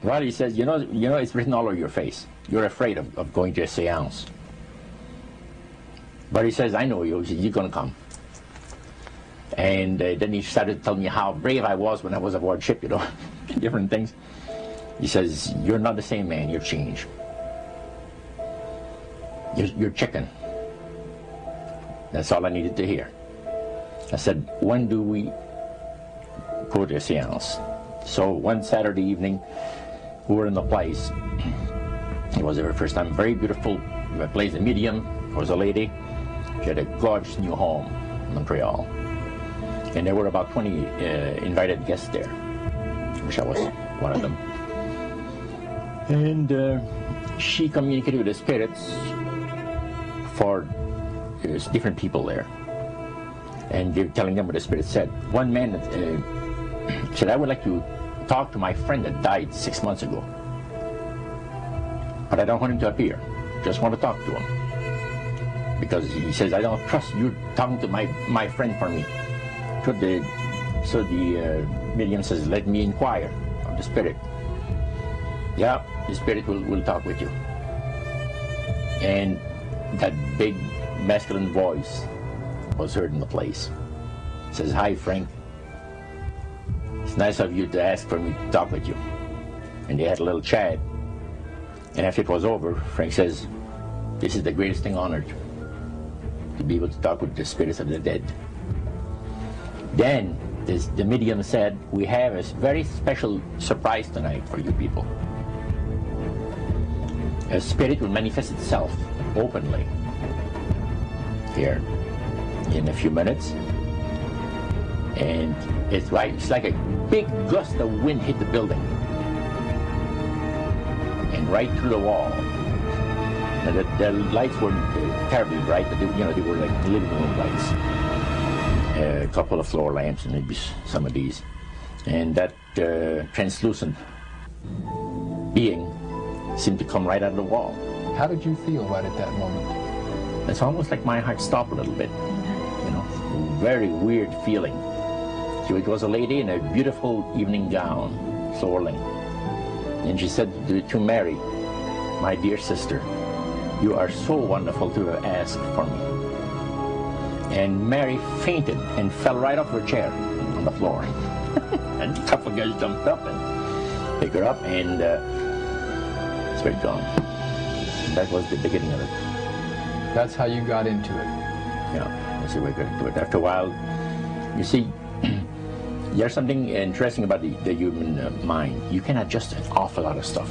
Well, he says, you know, it's written all over your face. You're afraid of going to a seance. But he says, I know you. He says, you're going to come. And then he started telling me how brave I was when I was aboard ship, you know, different things. He says, you're not the same man, you're changed. You're chicken. That's all I needed to hear. I said, when do we go to a seance? So one Saturday evening, we were in the place. It was our first time. Very beautiful place. The medium was a lady. She had a gorgeous new home in Montreal. And there were about 20 invited guests there, which I was one of them. And she communicated with the spirits for different people there. And they were telling them what the spirit said. One man said, I would like to talk to my friend that died 6 months ago. But I don't want him to appear. Just want to talk to him. Because he says, I don't trust you talking to my friend for me. So the medium says, let me inquire of the spirit. Yeah, the spirit will talk with you. And that big masculine voice was heard in the place. It says, hi Frank, it's nice of you to ask for me to talk with you. And they had a little chat. And after it was over, Frank says, this is the greatest thing on earth, to be able to talk with the spirits of the dead. Then the medium said, we have a very special surprise tonight for you people. A spirit will manifest itself openly here in a few minutes. And it's like a big gust of wind hit the building. And right through the wall. Now the lights were terribly bright, but they were like living room lights. A couple of floor lamps and maybe some of these. And that translucent being seemed to come right out of the wall. How did you feel right at that moment? It's almost like my heart stopped a little bit. You know, very weird feeling. So it was a lady in a beautiful evening gown, floorling. And she said to Mary, my dear sister, you are so wonderful to have asked for me. And Mary fainted and fell right off her chair on the floor. And a couple of guys jumped up and picked her up, and it's very gone. And that was the beginning of it. That's how you got into it. Yeah, that's the way I got into it. After a while, you see, there's something interesting about the human mind. You can adjust an awful lot of stuff.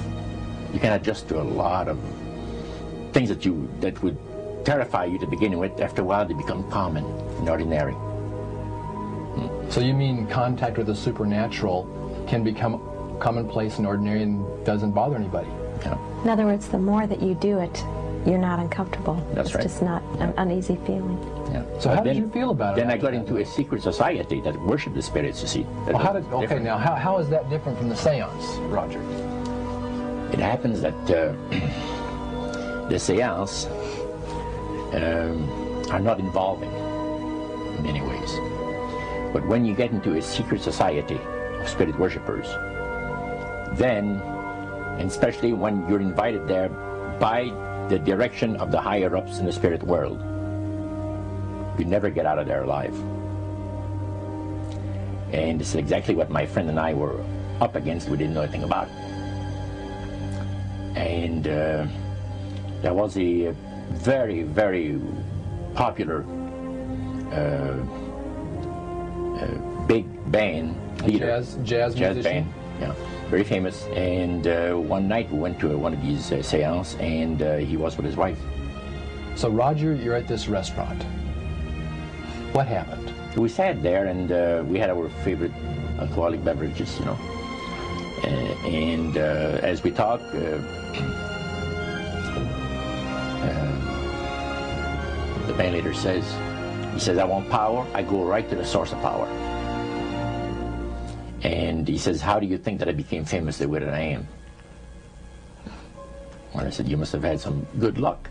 You can adjust to a lot of things that would terrify you to begin with. After a while, they become common and ordinary. So you mean contact with the supernatural can become commonplace and ordinary and doesn't bother anybody? Yeah. In other words, the more that you do it, you're not uncomfortable. That's right. It's just not an uneasy feeling. Yeah. So how did you feel about it? Then I got into a secret society that worshiped the spirits, you see. Well, how is that different from the seance, Roger? It happens that the seance are not involving in many ways. But when you get into a secret society of spirit worshippers, then, and especially when you're invited there by the direction of the higher ups in the spirit world, you never get out of there alive. And this is exactly what my friend and I were up against. We didn't know anything about it. And there was a very, very popular big band leader. Jazz musician? Band, yeah, very famous. And one night we went to one of these seances, and he was with his wife. So Roger, you're at this restaurant. What happened? We sat there, and we had our favorite alcoholic beverages, you know. And as we talked, the band leader says, I want power. I go right to the source of power. And he says, how do you think that I became famous the way that I am? Well, I said, you must have had some good luck.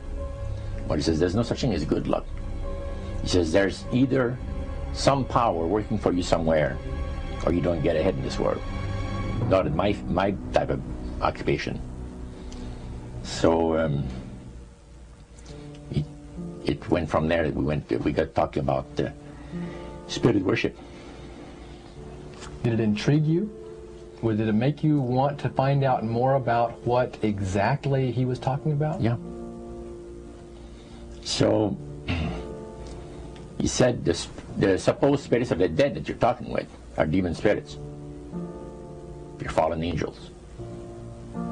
Well, he says, there's no such thing as good luck. He says, there's either some power working for you somewhere, or you don't get ahead in this world. Not in my type of occupation. So it went from there. We got talking about spirit worship. Did it intrigue you? Or did it make you want to find out more about what exactly he was talking about? Yeah. So he said the supposed spirits of the dead that you're talking with are demon spirits. They're fallen angels.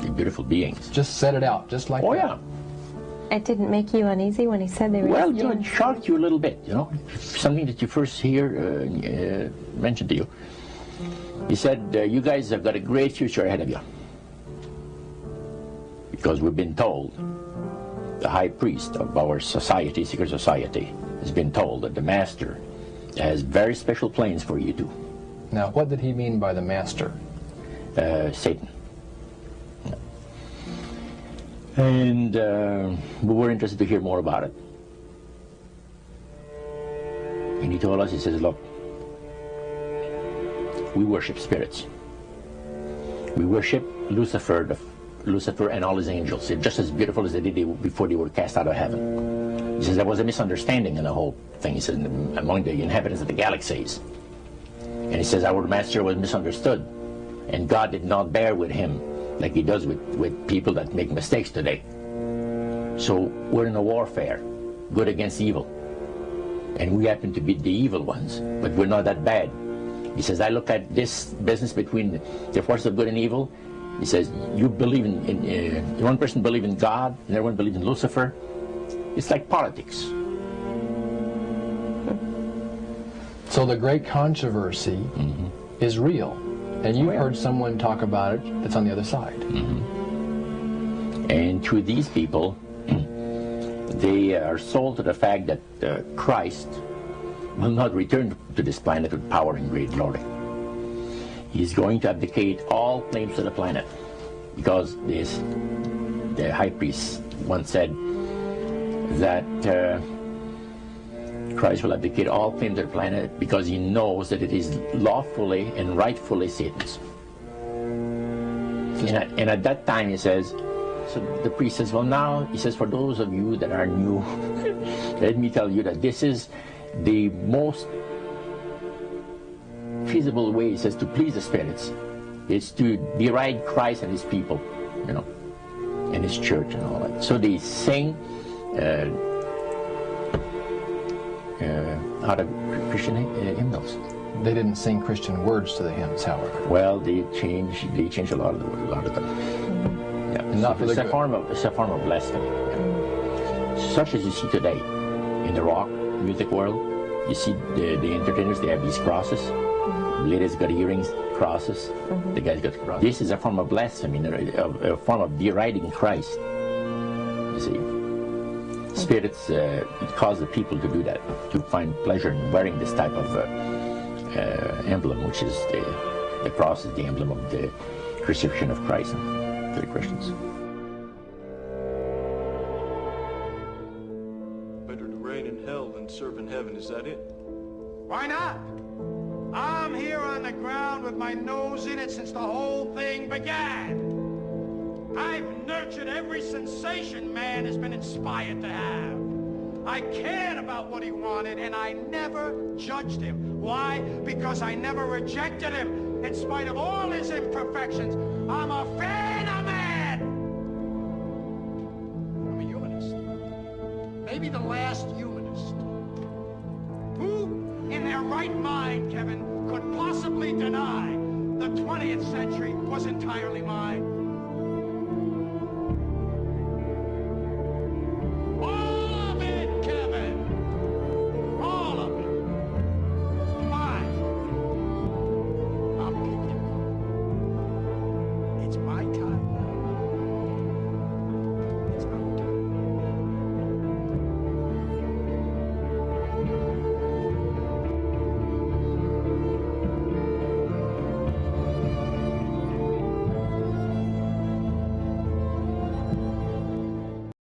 They're beautiful beings. Just set it out, just like that. Oh yeah. It didn't make you uneasy when he said they were Well, just it demons? shocked you a little bit, something that you first hear mentioned to you. He said, you guys have got a great future ahead of you. Because we've been told, the high priest of our society, secret society, has been told that the master has very special plans for you too. Now, what did he mean by the master? Satan. And we were interested to hear more about it. And he told us, he says, look, we worship spirits. We worship Lucifer and all his angels. They're just as beautiful as they did before they were cast out of heaven. He says there was a misunderstanding in the whole thing. He says among the inhabitants of the galaxies. And he says our master was misunderstood. And God did not bear with him like he does with people that make mistakes today. So we're in a warfare, good against evil. And we happen to be the evil ones, but we're not that bad. He says, I look at this business between the forces of good and evil. He says, you believe in one person believes in God, and everyone believes in Lucifer. It's like politics. So the great controversy is real. And you've heard someone talk about it that's on the other side. And to these people, they are sold to the fact that Christ will not return to this planet with power and great glory. He's going to abdicate all claims to the planet, because the high priest once said that Christ will abdicate all claims to the planet because he knows that it is lawfully and rightfully Satan's. And at that time, he says, so the priest says, well now, he says, for those of you that are new, let me tell you that this is the most feasible way, he says, to please the spirits. It's to deride Christ and his people, and his church and all that. So they sing out of Christian hymnals. They didn't sing Christian words to the hymns, however. Well, they changed a lot of them. Yeah. And not for the it's good. a form of blasphemy. Yeah. Such as you see today in the rock music world. You see the entertainers, they have these crosses. The ladies got earrings, crosses. The guys got crosses. This is a form of blasphemy, a form of deriding Christ. You see, spirits cause the people to do that, to find pleasure in wearing this type of emblem, which is the cross is the emblem of the crucifixion of Christ to the Christians. Better to reign in hell than serve in heaven, is that it? Why not? I'm here on the ground with my nose in it since the whole thing began. I've nurtured every sensation man has been inspired to have. I cared about what he wanted, and I never judged him. Why? Because I never rejected him. In spite of all his imperfections, I'm a fan of man. I'm a humanist. Maybe the last humanist. Who in their right mind, Kevin, could possibly deny the 20th century was entirely mine?